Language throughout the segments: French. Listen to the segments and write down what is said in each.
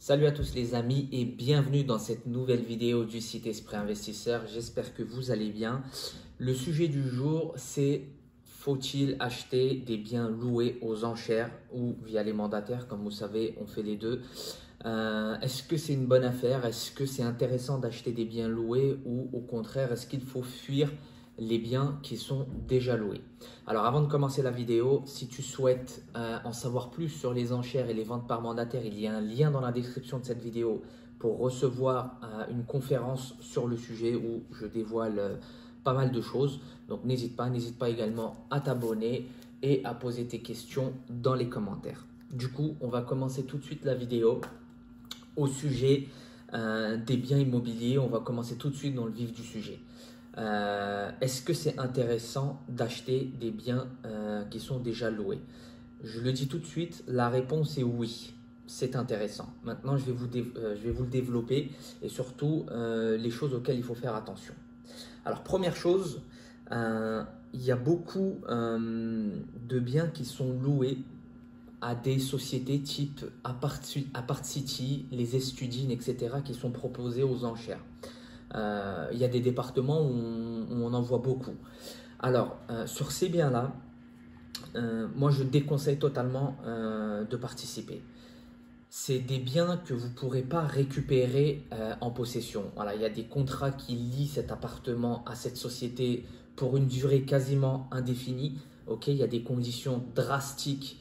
Salut à tous les amis et bienvenue dans cette nouvelle vidéo du site Esprit Investisseur. J'espère que vous allez bien. Le sujet du jour, c'est faut-il acheter des biens loués aux enchères ou via les mandataires? Comme vous savez, on fait les deux. Est-ce que c'est une bonne affaire? Est-ce que c'est intéressant d'acheter des biens loués ou au contraire, est-ce qu'il faut fuir les biens qui sont déjà loués? Alors avant de commencer la vidéo, si tu souhaites en savoir plus sur les enchères et les ventes par mandataire, il y a un lien dans la description de cette vidéo pour recevoir une conférence sur le sujet où je dévoile pas mal de choses. Donc n'hésite pas également à t'abonner et à poser tes questions dans les commentaires. Du coup, on va commencer tout de suite la vidéo au sujet des biens immobiliers. On va commencer tout de suite dans le vif du sujet. Est-ce que c'est intéressant d'acheter des biens qui sont déjà loués? Je le dis tout de suite, la réponse est oui, c'est intéressant. Maintenant, je vais vous le développer et surtout les choses auxquelles il faut faire attention. Alors, première chose, il y a beaucoup de biens qui sont loués à des sociétés type Apart City, les Estudines, etc. qui sont proposées aux enchères. Il y a des départements où on en voit beaucoup. Alors, sur ces biens-là, moi je déconseille totalement de participer. C'est des biens que vous ne pourrez pas récupérer en possession. Voilà, il y a des contrats qui lient cet appartement à cette société pour une durée quasiment indéfinie. Okay, il y a des conditions drastiques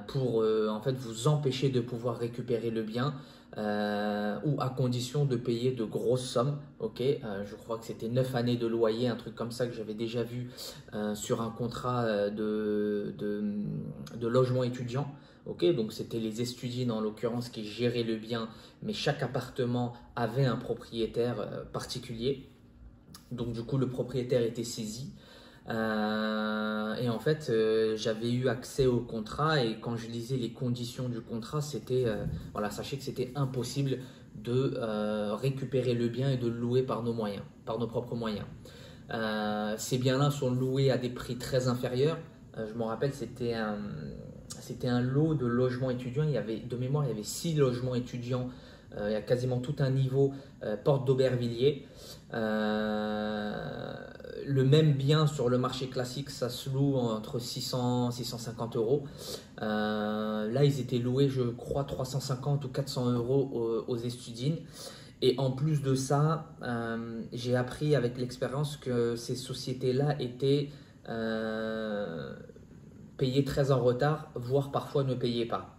pour en fait vous empêcher de pouvoir récupérer le bien. Ou à condition de payer de grosses sommes. Okay, je crois que c'était 9 années de loyer, un truc comme ça que j'avais déjà vu sur un contrat de logement étudiant. Okay, donc c'était les Estudines en l'occurrence qui géraient le bien, mais chaque appartement avait un propriétaire particulier. Donc du coup le propriétaire était saisi. Et en fait, j'avais eu accès au contrat et quand je lisais les conditions du contrat, c'était voilà, sachez que c'était impossible de récupérer le bien et de le louer par nos moyens, par nos propres moyens. Ces biens-là sont loués à des prix très inférieurs. Je me rappelle, c'était un lot de logements étudiants. Il y avait, de mémoire, il y avait 6 logements étudiants. Il y a quasiment tout un niveau porte d'Aubervilliers. Le même bien sur le marché classique, ça se loue entre 600 et 650 euros. Là, ils étaient loués, je crois, 350 ou 400 euros aux Estudines. Et en plus de ça, j'ai appris avec l'expérience que ces sociétés-là étaient payées très en retard, voire parfois ne payaient pas.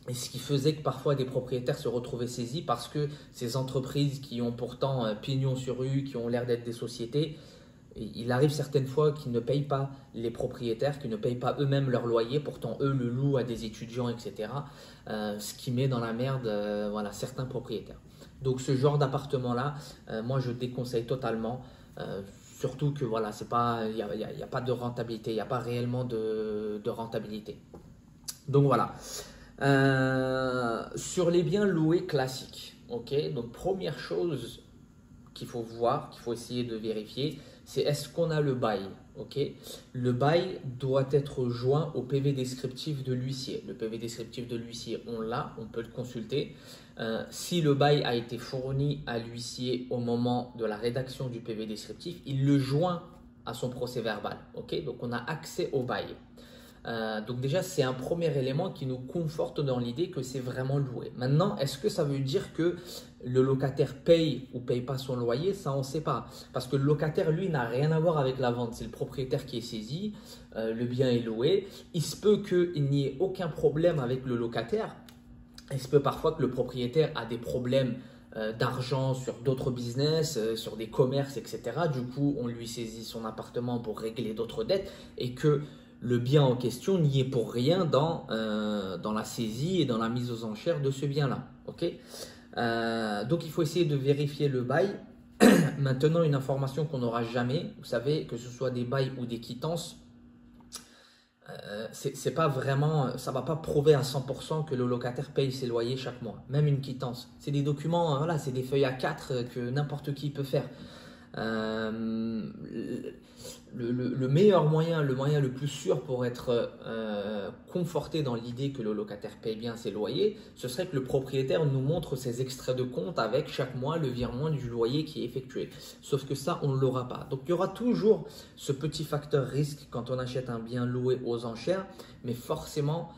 Et ce qui faisait que parfois des propriétaires se retrouvaient saisis parce que ces entreprises qui ont pourtant pignon sur rue, qui ont l'air d'être des sociétés, il arrive certaines fois qu'ils ne payent pas les propriétaires, qu'ils ne payent pas eux-mêmes leur loyer, pourtant eux le louent à des étudiants, etc. Ce qui met dans la merde voilà, certains propriétaires. Donc ce genre d'appartement-là, moi je déconseille totalement. Surtout que voilà, il n'y a pas de rentabilité, il n'y a pas réellement de rentabilité. Donc voilà. Sur les biens loués classiques, ok, donc première chose qu'il faut voir, qu'il faut essayer de vérifier, c'est est-ce qu'on a le bail, ok. Le bail doit être joint au PV descriptif de l'huissier. Le PV descriptif de l'huissier, on l'a, on peut le consulter. Si le bail a été fourni à l'huissier au moment de la rédaction du PV descriptif, il le joint à son procès verbal, ok. Donc on a accès au bail. Donc déjà, c'est un premier élément qui nous conforte dans l'idée que c'est vraiment loué. Maintenant, est-ce que ça veut dire que le locataire paye ou paye pas son loyer? Ça, on ne sait pas. Parce que le locataire, lui, n'a rien à voir avec la vente. C'est le propriétaire qui est saisi, le bien est loué. Il se peut qu'il n'y ait aucun problème avec le locataire. Il se peut parfois que le propriétaire a des problèmes d'argent sur d'autres business, sur des commerces, etc. Du coup, on lui saisit son appartement pour régler d'autres dettes et que le bien en question n'y est pour rien dans la saisie et dans la mise aux enchères de ce bien-là. Okay, donc, il faut essayer de vérifier le bail. Maintenant, une information qu'on n'aura jamais, vous savez, que ce soit des bails ou des quittances, c'est pas vraiment, ça ne va pas prouver à 100% que le locataire paye ses loyers chaque mois. Même une quittance. C'est des documents, voilà, c'est des feuilles A4 que n'importe qui peut faire. Le meilleur moyen, le moyen le plus sûr pour être conforté dans l'idée que le locataire paye bien ses loyers, ce serait que le propriétaire nous montre ses extraits de compte avec chaque mois le virement du loyer qui est effectué. Sauf que ça, on ne l'aura pas. Donc il y aura toujours ce petit facteur risque quand on achète un bien loué aux enchères, mais forcément,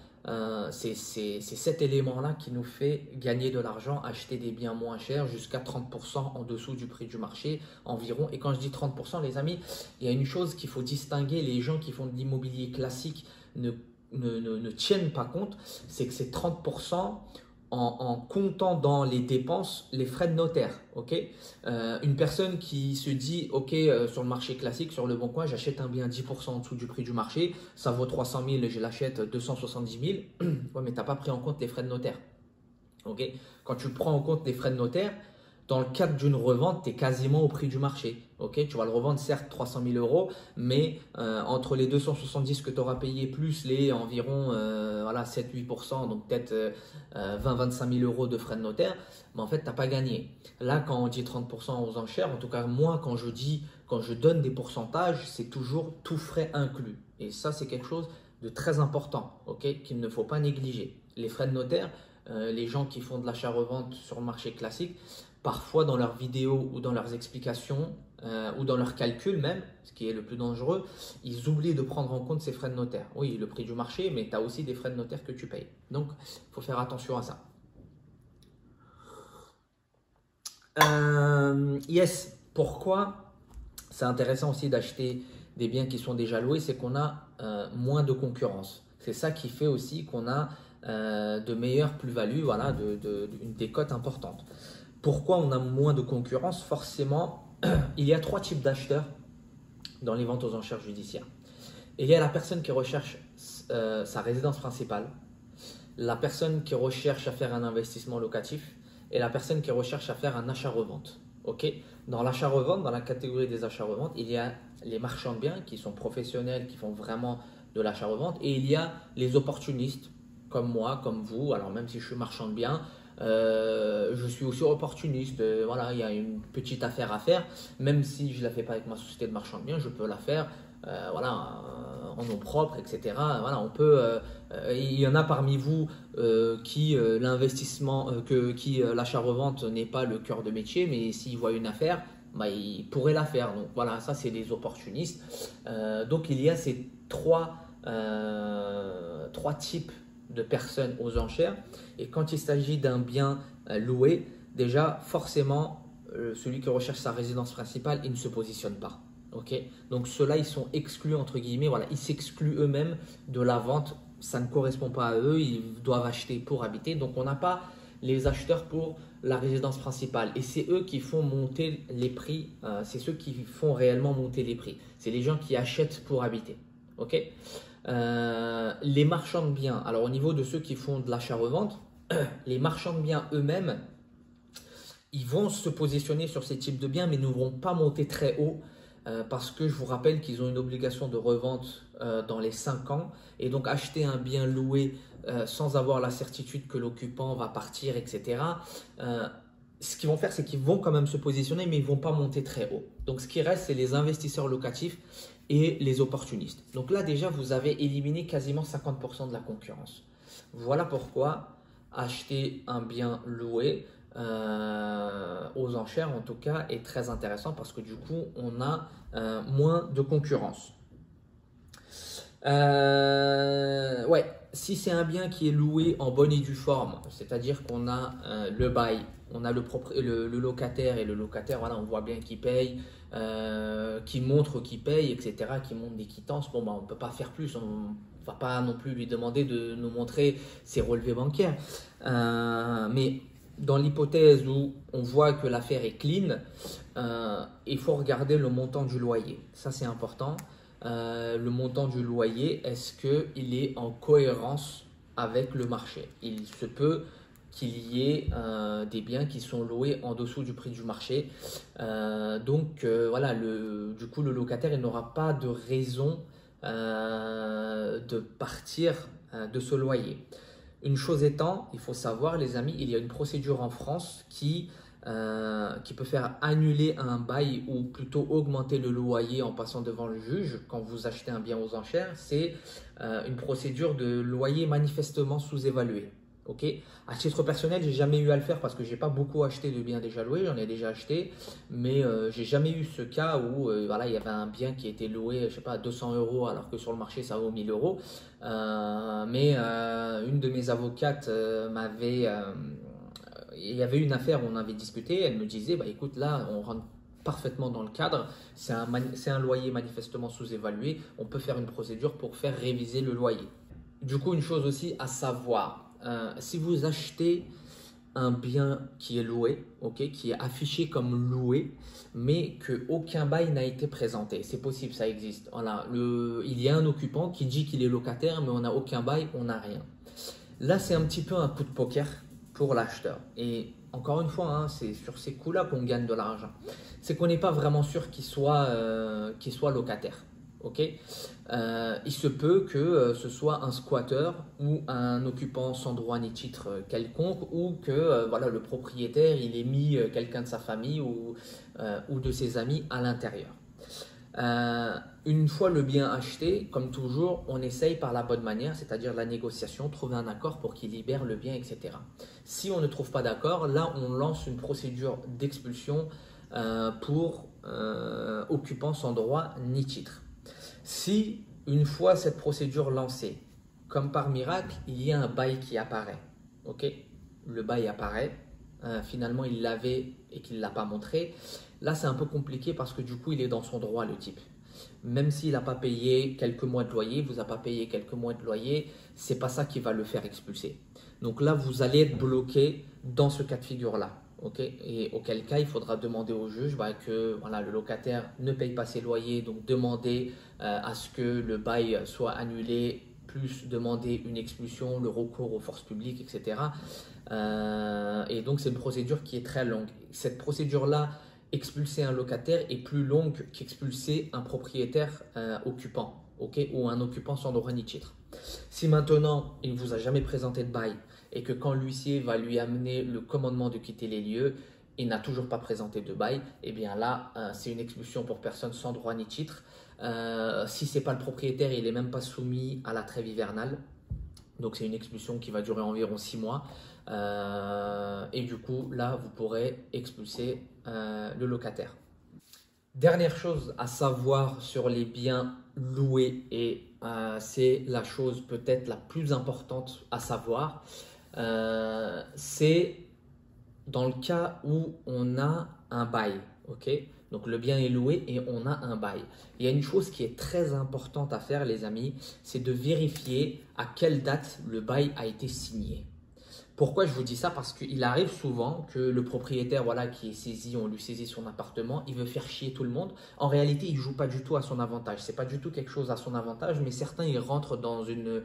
c'est cet élément-là qui nous fait gagner de l'argent, acheter des biens moins chers, jusqu'à 30% en dessous du prix du marché environ. Et quand je dis 30%, les amis, il y a une chose qu'il faut distinguer, les gens qui font de l'immobilier classique ne tiennent pas compte, c'est que c'est 30% en comptant dans les dépenses les frais de notaire. Okay, une personne qui se dit ok, sur le marché classique, sur le bon coin, j'achète un bien 10% en dessous du prix du marché, ça vaut 300 000, je l'achète 270 000. Ouais, mais tu n'as pas pris en compte les frais de notaire. Okay, quand tu prends en compte les frais de notaire, dans le cadre d'une revente, tu es quasiment au prix du marché. Okay, tu vas le revendre certes 300 000 euros, mais entre les 270 que tu auras payé plus les environ voilà, 7-8%, donc peut-être 20-25 000 euros de frais de notaire, mais en fait, tu n'as pas gagné. Là, quand on dit 30% aux enchères, en tout cas moi, quand je donne des pourcentages, c'est toujours tout frais inclus. Et ça, c'est quelque chose de très important, okay, qu'il ne faut pas négliger. Les frais de notaire, les gens qui font de l'achat-revente sur le marché classique, parfois dans leurs vidéos ou dans leurs explications ou dans leurs calculs même, ce qui est le plus dangereux, ils oublient de prendre en compte ces frais de notaire. Oui, le prix du marché, mais tu as aussi des frais de notaire que tu payes. Donc, il faut faire attention à ça. Yes, pourquoi c'est intéressant aussi d'acheter des biens qui sont déjà loués, c'est qu'on a moins de concurrence. C'est ça qui fait aussi qu'on a de meilleures plus-values, voilà, une décote importante. Pourquoi on a moins de concurrence? Forcément, il y a 3 types d'acheteurs dans les ventes aux enchères judiciaires. Il y a la personne qui recherche sa résidence principale, la personne qui recherche à faire un investissement locatif et la personne qui recherche à faire un achat-revente. Okay, dans l'achat-revente, dans la catégorie des achats-revente, il y a les marchands de biens qui sont professionnels, qui font vraiment de l'achat-revente, et il y a les opportunistes comme moi, comme vous. Alors même si je suis marchand de biens, je suis aussi opportuniste. Voilà, il y a une petite affaire à faire, même si je ne la fais pas avec ma société de marchand de biens, je peux la faire voilà, en nom propre, etc. Voilà, on peut, il y en a parmi vous qui l'investissement, l'achat-revente n'est pas le cœur de métier, mais s'ils voient une affaire, bah, ils pourraient la faire. Donc voilà, ça c'est des opportunistes. Donc il y a ces trois types de personnes aux enchères. Et quand il s'agit d'un bien loué, déjà forcément, celui qui recherche sa résidence principale, il ne se positionne pas. Okay, donc ceux-là, ils sont exclus entre guillemets, voilà, ils s'excluent eux-mêmes de la vente, ça ne correspond pas à eux, ils doivent acheter pour habiter, donc on n'a pas les acheteurs pour la résidence principale et c'est eux qui font monter les prix, c'est ceux qui font réellement monter les prix, c'est les gens qui achètent pour habiter. Okay, les marchands de biens, alors au niveau de ceux qui font de l'achat-revente, les marchands de biens eux-mêmes, ils vont se positionner sur ces types de biens mais ne vont pas monter très haut. Parce que je vous rappelle qu'ils ont une obligation de revente dans les 5 ans et donc acheter un bien loué sans avoir la certitude que l'occupant va partir, etc. Ce qu'ils vont faire, c'est qu'ils vont quand même se positionner, mais ils ne vont pas monter très haut. Donc ce qui reste, c'est les investisseurs locatifs et les opportunistes. Donc là déjà, vous avez éliminé quasiment 50% de la concurrence. Voilà pourquoi acheter un bien loué aux enchères en tout cas est très intéressant parce que du coup on a moins de concurrence. Ouais, si c'est un bien qui est loué en bonne et due forme, c'est-à-dire qu'on a le bail, on a le locataire et le locataire, voilà, on voit bien qu'il paye, qui montre qu'il paye, etc., qui montre des quittances. Bon, bah, on ne peut pas faire plus, on ne va pas non plus lui demander de nous montrer ses relevés bancaires. Mais dans l'hypothèse où on voit que l'affaire est clean, il faut regarder le montant du loyer. Ça, c'est important. Le montant du loyer, est-ce qu'il est en cohérence avec le marché? Il se peut qu'il y ait des biens qui sont loués en dessous du prix du marché. Donc, voilà, du coup, le locataire il n'aura pas de raison de partir de ce loyer. Une chose étant, il faut savoir, les amis, il y a une procédure en France qui qui peut faire annuler un bail ou plutôt augmenter le loyer en passant devant le juge quand vous achetez un bien aux enchères, c'est une procédure de loyer manifestement sous-évalué. Ok. À titre personnel, j'ai jamais eu à le faire parce que j'ai pas beaucoup acheté de biens déjà loués, j'en ai déjà acheté, mais j'ai jamais eu ce cas où voilà, il y avait un bien qui était loué, je sais pas, à 200 euros alors que sur le marché ça vaut 1000 euros. Une de mes avocates il y avait une affaire où on avait discuté, elle me disait, bah écoute, là on rentre parfaitement dans le cadre, c'est un loyer manifestement sous-évalué, on peut faire une procédure pour faire réviser le loyer. Du coup, une chose aussi à savoir, si vous achetez un bien qui est loué, ok, qui est affiché comme loué, mais qu'aucun bail n'a été présenté, c'est possible, ça existe. Voilà, il y a un occupant qui dit qu'il est locataire, mais on n'a aucun bail, on n'a rien. Là, c'est un petit peu un coup de poker pour l'acheteur. Et encore une fois, hein, c'est sur ces coups-là qu'on gagne de l'argent. C'est qu'on n'est pas vraiment sûr qu'il soit locataire. Okay. Il se peut que ce soit un squatteur ou un occupant sans droit ni titre quelconque, ou que voilà, le propriétaire il ait mis quelqu'un de sa famille ou de ses amis à l'intérieur. Une fois le bien acheté, comme toujours, on essaye par la bonne manière, c'est-à-dire la négociation, trouver un accord pour qu'il libère le bien, etc. Si on ne trouve pas d'accord, là on lance une procédure d'expulsion pour occupant sans droit ni titre. Si, une fois cette procédure lancée, comme par miracle, il y a un bail qui apparaît, ok, le bail apparaît, finalement il l'avait et qu'il ne l'a pas montré, là c'est un peu compliqué parce que du coup il est dans son droit le type. Même s'il n'a pas payé quelques mois de loyer, vous n'a pas payé quelques mois de loyer, c'est pas ça qui va le faire expulser. Donc là vous allez être bloqué dans ce cas de figure-là. Okay. Et auquel cas, il faudra demander au juge que voilà, le locataire ne paye pas ses loyers, donc demander à ce que le bail soit annulé, plus demander une expulsion, le recours aux forces publiques, etc. Et donc, c'est une procédure qui est très longue. Cette procédure-là, expulser un locataire est plus longue qu'expulser un propriétaire occupant, okay, ou un occupant sans droit ni titre. Si maintenant, il ne vous a jamais présenté de bail, et que quand l'huissier va lui amener le commandement de quitter les lieux, il n'a toujours pas présenté de bail, et bien là, c'est une expulsion pour personne sans droit ni titre. Si ce n'est pas le propriétaire, il n'est même pas soumis à la trêve hivernale. Donc c'est une expulsion qui va durer environ 6 mois. Et du coup, là, vous pourrez expulser le locataire. Dernière chose à savoir sur les biens loués, et c'est la chose peut-être la plus importante à savoir, c'est dans le cas où on a un bail, ok? Donc le bien est loué et on a un bail. Il y a une chose qui est très importante à faire, les amis, c'est de vérifier à quelle date le bail a été signé. Pourquoi je vous dis ça? Parce qu'il arrive souvent que le propriétaire voilà, qui est saisi, on lui saisit son appartement, il veut faire chier tout le monde. En réalité, il ne joue pas du tout à son avantage. Ce n'est pas du tout quelque chose à son avantage, mais certains, ils rentrent dans une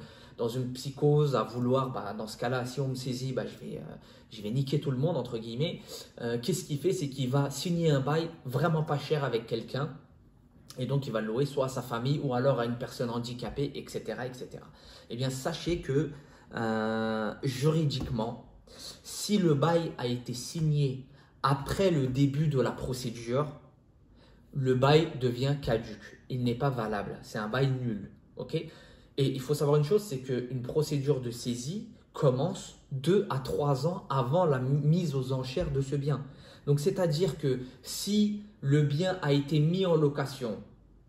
psychose à vouloir, dans ce cas-là, si on me saisit, je vais niquer tout le monde, entre guillemets. Qu'est-ce qu'il fait? C'est qu'il va signer un bail vraiment pas cher avec quelqu'un. Et donc, il va le louer soit à sa famille ou alors à une personne handicapée, etc. etc. Eh bien, sachez que juridiquement, si le bail a été signé après le début de la procédure, le bail devient caduc. Il n'est pas valable. C'est un bail nul. Okay. Et il faut savoir une chose, c'est qu'une procédure de saisie commence 2 à 3 ans avant la mise aux enchères de ce bien. Donc, c'est-à-dire que si le bien a été mis en location,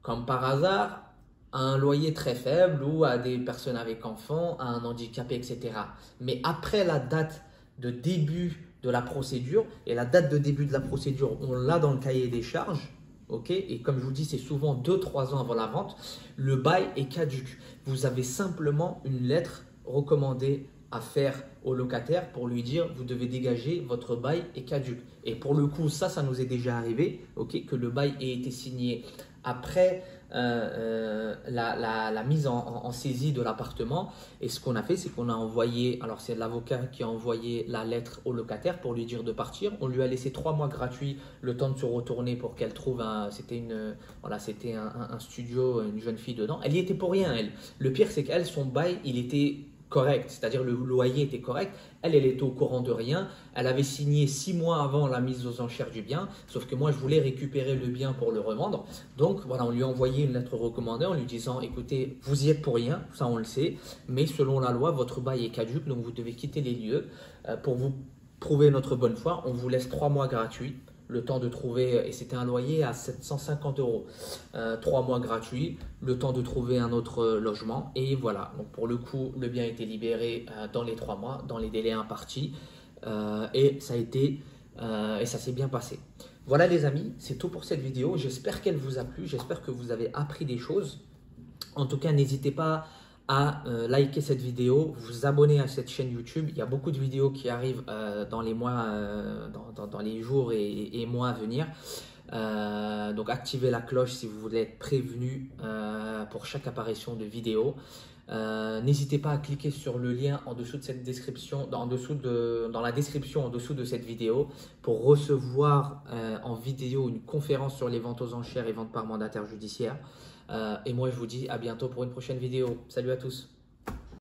comme par hasard, à un loyer très faible ou à des personnes avec enfants, à un handicapé, etc. Mais après la date de début de la procédure, et la date de début de la procédure, on l'a dans le cahier des charges, okay, et comme je vous dis, c'est souvent 2-3 ans avant la vente, le bail est caduc. Vous avez simplement une lettre recommandée à faire au locataire pour lui dire vous devez dégager, votre bail est caduc. Et pour le coup, ça nous est déjà arrivé, okay, que le bail ait été signé après la mise en saisie de l'appartement. Et ce qu'on a fait, c'est qu'on a envoyé, alors c'est l'avocat qui a envoyé la lettre au locataire pour lui dire de partir. On lui a laissé 3 mois gratuits, le temps de se retourner pour qu'elle trouve c'était un studio, une jeune fille dedans. Elle y était pour rien, elle. Le pire, c'est qu'elle, son bail, il était correct, c'est-à-dire le loyer était correct. Elle était au courant de rien. Elle avait signé 6 mois avant la mise aux enchères du bien, sauf que moi, je voulais récupérer le bien pour le revendre. Donc, voilà, on lui a envoyé une lettre recommandée en lui disant, écoutez, vous y êtes pour rien, ça on le sait, mais selon la loi, votre bail est caduc, donc vous devez quitter les lieux. Pour vous prouver notre bonne foi, on vous laisse 3 mois gratuits. Le temps de trouver, et c'était un loyer à 750 euros, 3 mois gratuits, le temps de trouver un autre logement. Et voilà, donc pour le coup, le bien a été libéré dans les 3 mois, dans les délais impartis, et ça s'est bien passé. Voilà les amis, c'est tout pour cette vidéo. J'espère qu'elle vous a plu, j'espère que vous avez appris des choses. En tout cas, n'hésitez pas à liker cette vidéo, vous abonner à cette chaîne YouTube. Il y a beaucoup de vidéos qui arrivent dans les mois, dans les jours et mois à venir. Donc activez la cloche si vous voulez être prévenu pour chaque apparition de vidéo. N'hésitez pas à cliquer sur le lien en dessous de cette description, dans la description en dessous de cette vidéo pour recevoir en vidéo une conférence sur les ventes aux enchères et ventes par mandataire judiciaire. Et moi, je vous dis à bientôt pour une prochaine vidéo. Salut à tous!